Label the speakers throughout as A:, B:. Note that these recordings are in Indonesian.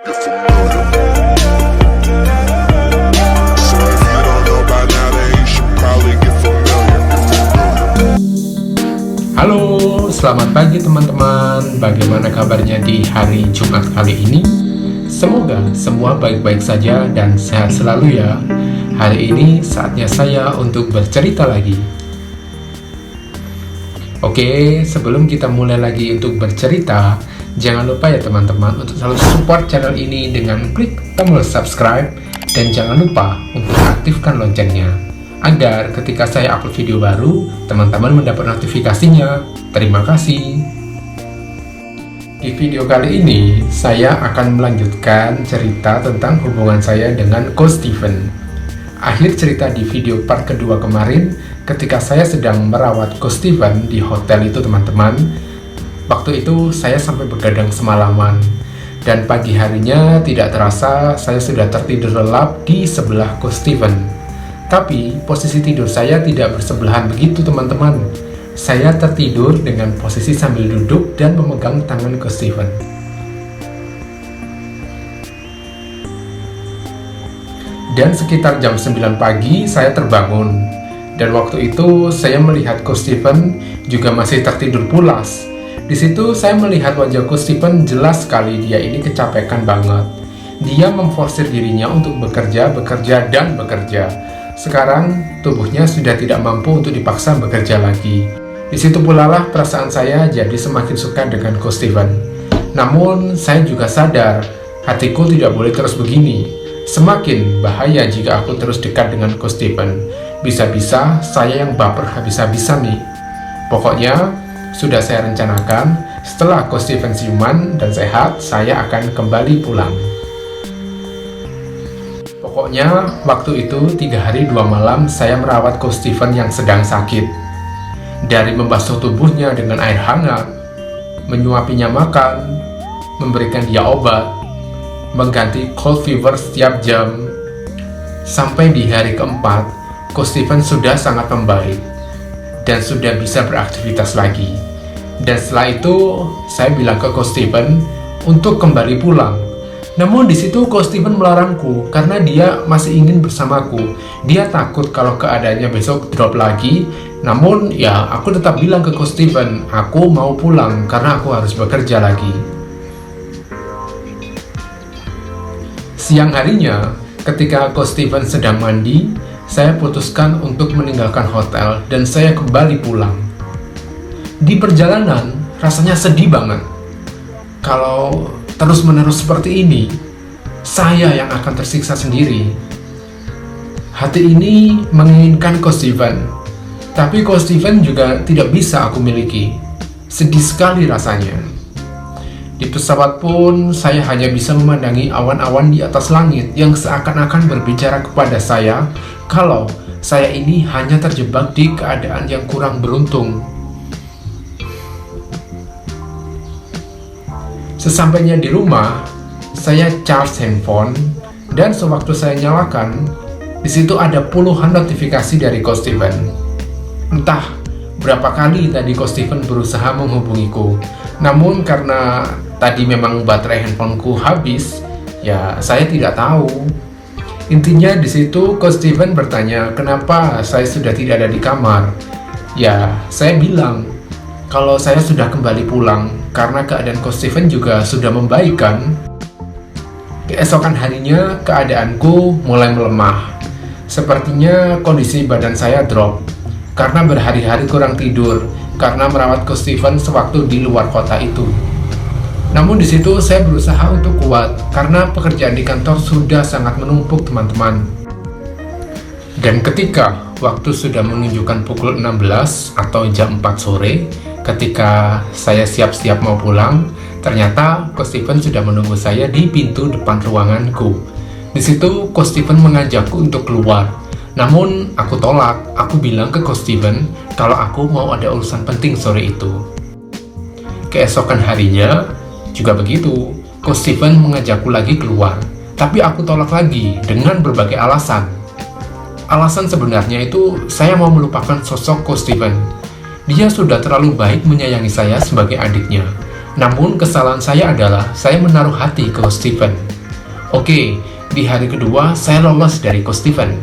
A: Halo, selamat pagi teman-teman. Bagaimana kabarnya di hari Jumat kali ini? Semoga semua baik-baik saja dan sehat selalu ya. Hari ini saatnya saya untuk bercerita lagi. Oke, sebelum kita mulai lagi untuk bercerita, jangan lupa ya teman-teman untuk selalu support channel ini dengan klik tombol subscribe dan jangan lupa untuk aktifkan loncengnya agar ketika saya upload video baru, teman-teman mendapat notifikasinya. Terima kasih. Di video kali ini, saya akan melanjutkan cerita tentang hubungan saya dengan Coach Steven. Akhir cerita di video part kedua kemarin, ketika saya sedang merawat Coach Steven di hotel itu teman-teman. Waktu itu saya sampai begadang semalaman. Dan pagi harinya tidak terasa saya sudah tertidur lelap di sebelah Coach Steven. Tapi posisi tidur saya tidak bersebelahan begitu teman-teman. Saya tertidur dengan posisi sambil duduk dan memegang tangan Coach Steven. Dan sekitar jam 9 pagi saya terbangun. Dan waktu itu saya melihat Coach Steven juga masih tertidur pulas. Di situ saya melihat wajah Coach Steven, jelas sekali dia ini kecapekan banget. Dia memforsir dirinya untuk bekerja. Sekarang tubuhnya sudah tidak mampu untuk dipaksa bekerja lagi. Di situ pula lah perasaan saya jadi semakin suka dengan Coach Steven. Namun saya juga sadar hatiku tidak boleh terus begini. Semakin bahaya jika aku terus dekat dengan Coach Steven. Bisa-bisa saya yang baper habis-habisan nih. Pokoknya sudah saya rencanakan setelah Coach Steven siuman dan sehat, saya akan kembali pulang. Pokoknya waktu itu 3 hari 2 malam saya merawat Coach Steven yang sedang sakit. Dari membasuh tubuhnya dengan air hangat, menyuapinya makan, memberikan dia obat, mengganti cold fever setiap jam. Sampai di hari keempat, Coach Steven sudah sangat membaik dan sudah bisa beraktivitas lagi. Dan setelah itu saya bilang ke Coach Steven untuk kembali pulang. Namun di situ Coach Steven melarangku karena dia masih ingin bersamaku. Dia takut kalau keadaannya besok drop lagi. Namun ya aku tetap bilang ke Coach Steven, aku mau pulang karena aku harus bekerja lagi. Siang harinya, ketika Coach Steven sedang mandi, saya putuskan untuk meninggalkan hotel dan saya kembali pulang. Di perjalanan, rasanya sedih banget. Kalau terus-menerus seperti ini, saya yang akan tersiksa sendiri. Hati ini menginginkan Coach Steven, tapi Coach Steven juga tidak bisa aku miliki. Sedih sekali rasanya. Di pesawat pun, saya hanya bisa memandangi awan-awan di atas langit yang seakan-akan berbicara kepada saya kalau saya ini hanya terjebak di keadaan yang kurang beruntung. Sesampainya di rumah, saya charge handphone dan sewaktu saya nyalakan, di situ ada puluhan notifikasi dari Coach Steven. Entah berapa kali tadi Coach Steven berusaha menghubungiku, namun karena tadi memang baterai handphoneku habis, ya saya tidak tahu. Intinya di situ Coach Steven bertanya kenapa saya sudah tidak ada di kamar. Ya, saya bilang kalau saya sudah kembali pulang karena keadaan Coach Steven juga sudah membaik kan. Keesokan harinya keadaanku mulai melemah. Sepertinya kondisi badan saya drop karena berhari-hari kurang tidur karena merawat Coach Steven sewaktu di luar kota itu. Namun di situ saya berusaha untuk kuat karena pekerjaan di kantor sudah sangat menumpuk teman-teman. Dan ketika waktu sudah menunjukkan pukul 16 atau jam 4 sore, ketika saya siap-siap mau pulang, ternyata Coach Steven sudah menunggu saya di pintu depan ruanganku. Di situ Coach Steven mengajakku untuk keluar. Namun aku tolak, aku bilang ke Coach Steven kalau aku mau ada urusan penting sore itu. Keesokan harinya juga begitu, Coach Steven mengajakku lagi keluar. Tapi aku tolak lagi dengan berbagai alasan. Alasan sebenarnya itu saya mau melupakan sosok Coach Steven. Dia sudah terlalu baik menyayangi saya sebagai adiknya. Namun kesalahan saya adalah saya menaruh hati ke Coach Steven. Oke, di hari kedua saya lolos dari Coach Steven.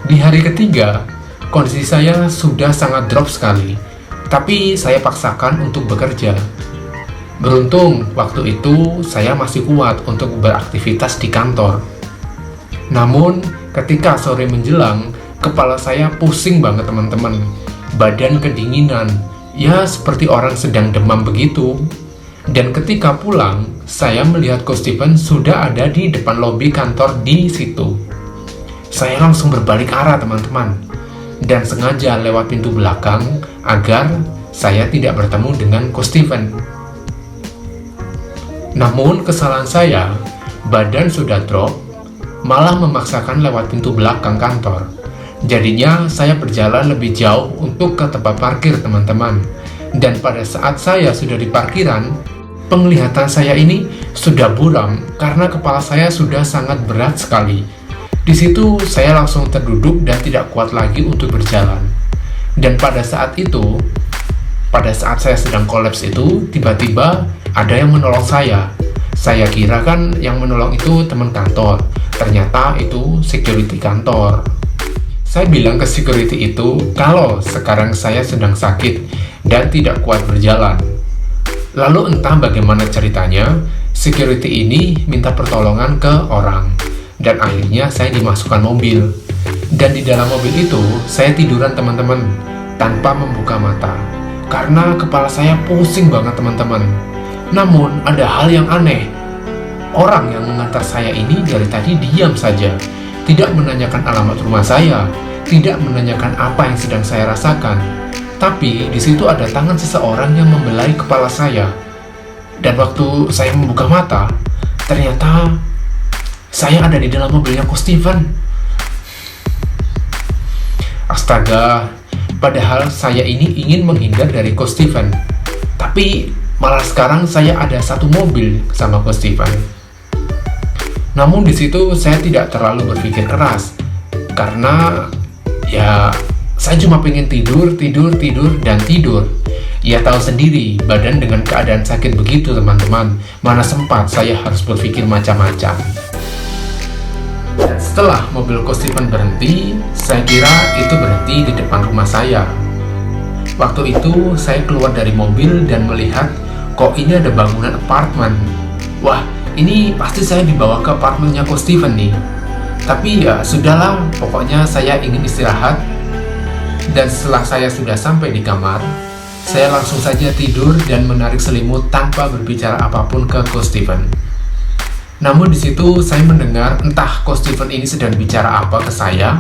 A: Di hari ketiga, kondisi saya sudah sangat drop sekali, tapi saya paksakan untuk bekerja. Beruntung, waktu itu saya masih kuat untuk beraktivitas di kantor. Namun, ketika sore menjelang, kepala saya pusing banget teman-teman. Badan kedinginan, ya seperti orang sedang demam begitu. Dan ketika pulang, saya melihat Coach Steven sudah ada di depan lobi kantor di situ. Saya langsung berbalik arah teman-teman, dan sengaja lewat pintu belakang agar saya tidak bertemu dengan Coach Steven. Namun kesalahan saya, badan sudah drop, malah memaksakan lewat pintu belakang kantor. Jadinya saya berjalan lebih jauh untuk ke tempat parkir teman-teman. Dan pada saat saya sudah di parkiran, penglihatan saya ini sudah buram karena kepala saya sudah sangat berat sekali. Di situ saya langsung terduduk dan tidak kuat lagi untuk berjalan. Dan pada saat saya sedang kolaps itu, tiba-tiba ada yang menolong saya. Saya kira kan yang menolong itu teman kantor, ternyata itu security kantor. Saya bilang ke security itu kalau sekarang saya sedang sakit dan tidak kuat berjalan. Lalu entah bagaimana ceritanya, security ini minta pertolongan ke orang. Dan akhirnya saya dimasukkan mobil. Dan di dalam mobil itu, saya tiduran teman-teman, tanpa membuka mata. Karena kepala saya pusing banget teman-teman. Namun ada hal yang aneh. Orang yang mengantar saya ini dari tadi diam saja. Tidak menanyakan alamat rumah saya, tidak menanyakan apa yang sedang saya rasakan. Tapi di situ ada tangan seseorang yang membelai kepala saya. Dan waktu saya membuka mata, ternyata saya ada di dalam mobilnya Coach Steven. Astaga, padahal saya ini ingin menghindar dari Coach Steven. Tapi malah sekarang saya ada satu mobil sama Coach Steven. Namun di situ saya tidak terlalu berpikir keras, karena ya saya cuma pengen tidur. Ya tahu sendiri, badan dengan keadaan sakit begitu teman-teman, mana sempat saya harus berpikir macam-macam. Dan setelah mobil Coach Steven berhenti, saya kira itu berhenti di depan rumah saya. Waktu itu saya keluar dari mobil dan melihat kok ini ada bangunan apartemen. Wah, ini pasti saya dibawa ke apartemennya Coach Steven nih. Tapi ya sudahlah, pokoknya saya ingin istirahat. Dan setelah saya sudah sampai di kamar, saya langsung saja tidur dan menarik selimut tanpa berbicara apapun ke Coach Steven. Namun di situ saya mendengar entah Coach Steven ini sedang bicara apa ke saya,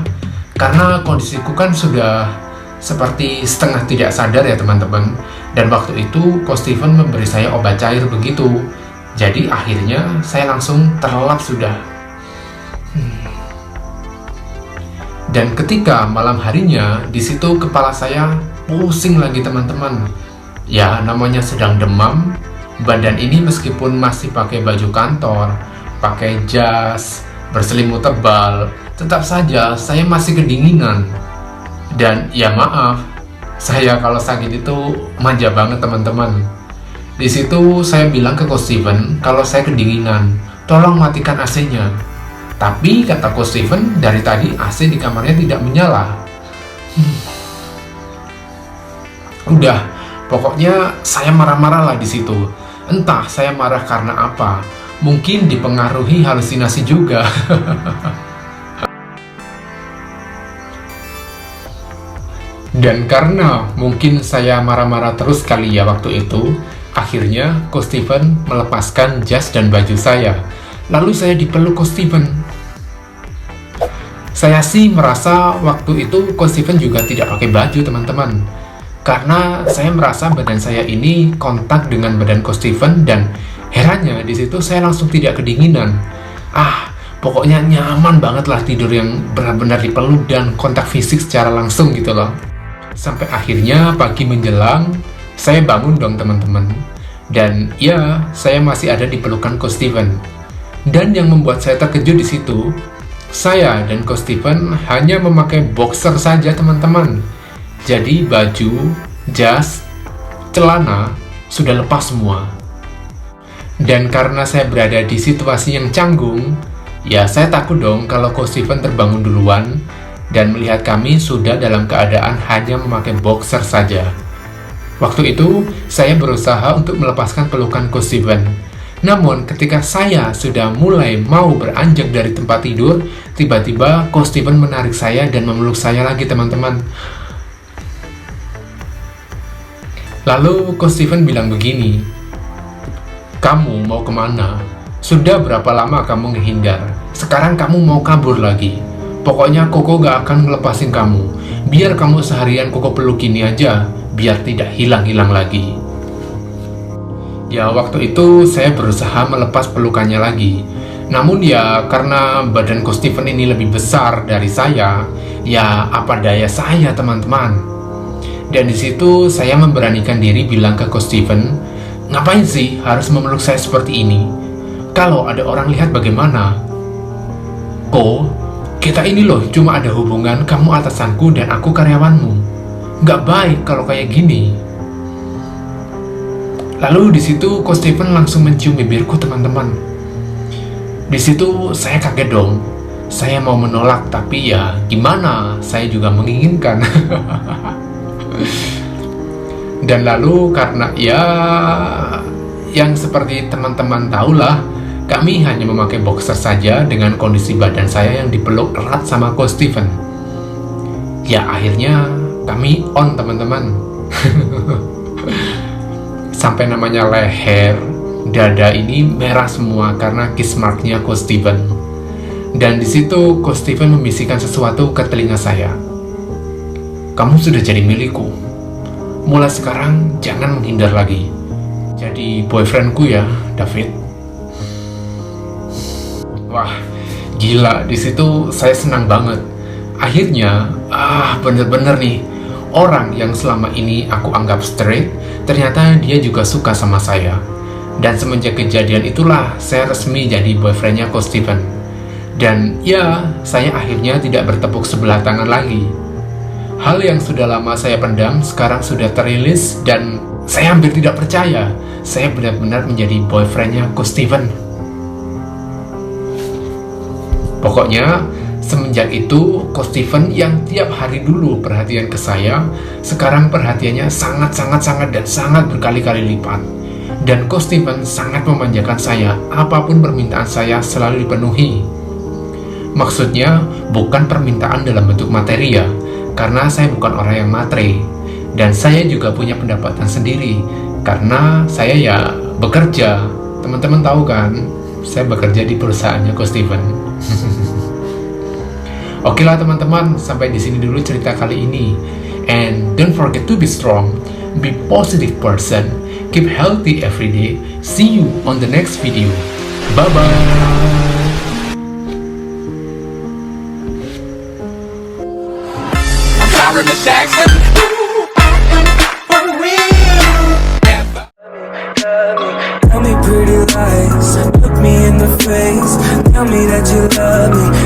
A: karena kondisiku kan sudah seperti setengah tidak sadar ya teman-teman. Dan waktu itu Coach Steven memberi saya obat cair begitu. Jadi akhirnya saya langsung terlelap sudah. Dan ketika malam harinya, di situ kepala saya pusing lagi teman-teman. Ya namanya sedang demam. Badan ini meskipun masih pakai baju kantor, pakai jas, berselimut tebal, tetap saja saya masih kedinginan. Dan ya maaf, saya kalau sakit itu manja banget teman-teman. Di situ saya bilang ke Coach Steven kalau saya kedinginan, tolong matikan AC-nya. Tapi kata Coach Steven, dari tadi AC di kamarnya tidak menyala. Udah, pokoknya saya marah-marah lah di situ. Entah saya marah karena apa. Mungkin dipengaruhi halusinasi juga. Dan karena mungkin saya marah-marah terus kali ya waktu itu, akhirnya Coach Steven melepaskan jas dan baju saya. Lalu saya dipeluk Coach Steven. Saya sih merasa waktu itu Coach Steven juga tidak pakai baju teman-teman. Karena saya merasa badan saya ini kontak dengan badan Coach Steven dan herannya di situ saya langsung tidak kedinginan. Pokoknya nyaman banget lah tidur yang benar-benar dipeluk dan kontak fisik secara langsung gitu loh. Sampai akhirnya pagi menjelang, saya bangun dong teman-teman. Dan ya, saya masih ada di pelukan Coach Steven. Dan yang membuat saya terkejut di situ, saya dan Coach Steven hanya memakai boxer saja teman-teman. Jadi baju, jas, celana sudah lepas semua. Dan karena saya berada di situasi yang canggung, ya saya takut dong kalau Coach Steven terbangun duluan dan melihat kami sudah dalam keadaan hanya memakai boxer saja. Waktu itu, saya berusaha untuk melepaskan pelukan Coach Steven. Namun, ketika saya sudah mulai mau beranjak dari tempat tidur, tiba-tiba Coach Steven menarik saya dan memeluk saya lagi, teman-teman. Lalu Coach Steven bilang begini, "Kamu mau kemana? Sudah berapa lama kamu ngehindar? Sekarang kamu mau kabur lagi. Pokoknya Koko gak akan ngelepasin kamu. Biar kamu seharian Koko peluk gini aja, biar tidak hilang-hilang lagi." Ya, waktu itu saya berusaha melepas pelukannya lagi. Namun ya, karena badan Coach Steven ini lebih besar dari saya, ya apa daya saya, teman-teman. Dan di situ saya memberanikan diri bilang ke Coach Steven, "Ngapain sih harus memeluk saya seperti ini? Kalau ada orang lihat bagaimana? Ko, kita ini loh cuma ada hubungan kamu atasanku dan aku karyawanmu. Nggak baik kalau kayak gini." Lalu di situ Coach Steven langsung mencium bibirku, teman-teman. Di situ saya kaget dong. Saya mau menolak, tapi ya gimana? Saya juga menginginkan. Dan lalu karena ya yang seperti teman-teman tahulah, kami hanya memakai boxer saja dengan kondisi badan saya yang dipeluk erat sama Coach Steven. Ya akhirnya kami on, teman-teman. Sampai namanya leher, dada ini merah semua karena kiss marknya Coach Steven. Dan di situ Coach Steven membisikkan sesuatu ke telinga saya. "Kamu sudah jadi milikku. Mulai sekarang jangan menghindar lagi. Jadi boyfriendku ya, David." Wah, gila, di situ saya senang banget. Akhirnya, bener-bener nih, orang yang selama ini aku anggap straight, ternyata dia juga suka sama saya. Dan semenjak kejadian itulah, saya resmi jadi boyfriendnya Coach Steven. Dan ya, saya akhirnya tidak bertepuk sebelah tangan lagi. Hal yang sudah lama saya pendam sekarang sudah terilis dan saya hampir tidak percaya saya benar-benar menjadi boyfriendnya Coach Steven. Pokoknya semenjak itu Coach Steven yang tiap hari dulu perhatian ke saya, sekarang perhatiannya sangat dan sangat berkali-kali lipat. Dan Coach Steven sangat memanjakan saya, apapun permintaan saya selalu dipenuhi. Maksudnya bukan permintaan dalam bentuk materi ya, karena saya bukan orang yang matre. Dan saya juga punya pendapatan sendiri, karena saya ya bekerja. Teman-teman tahu kan, saya bekerja di perusahaannya Coach Steven. Oke lah teman-teman, sampai di sini dulu cerita kali ini. And don't forget to be strong, be positive person, keep healthy every day. See you on the next video. Bye-bye.
B: Jackson. Tell me pretty lies, look me in the face, tell me that you love me.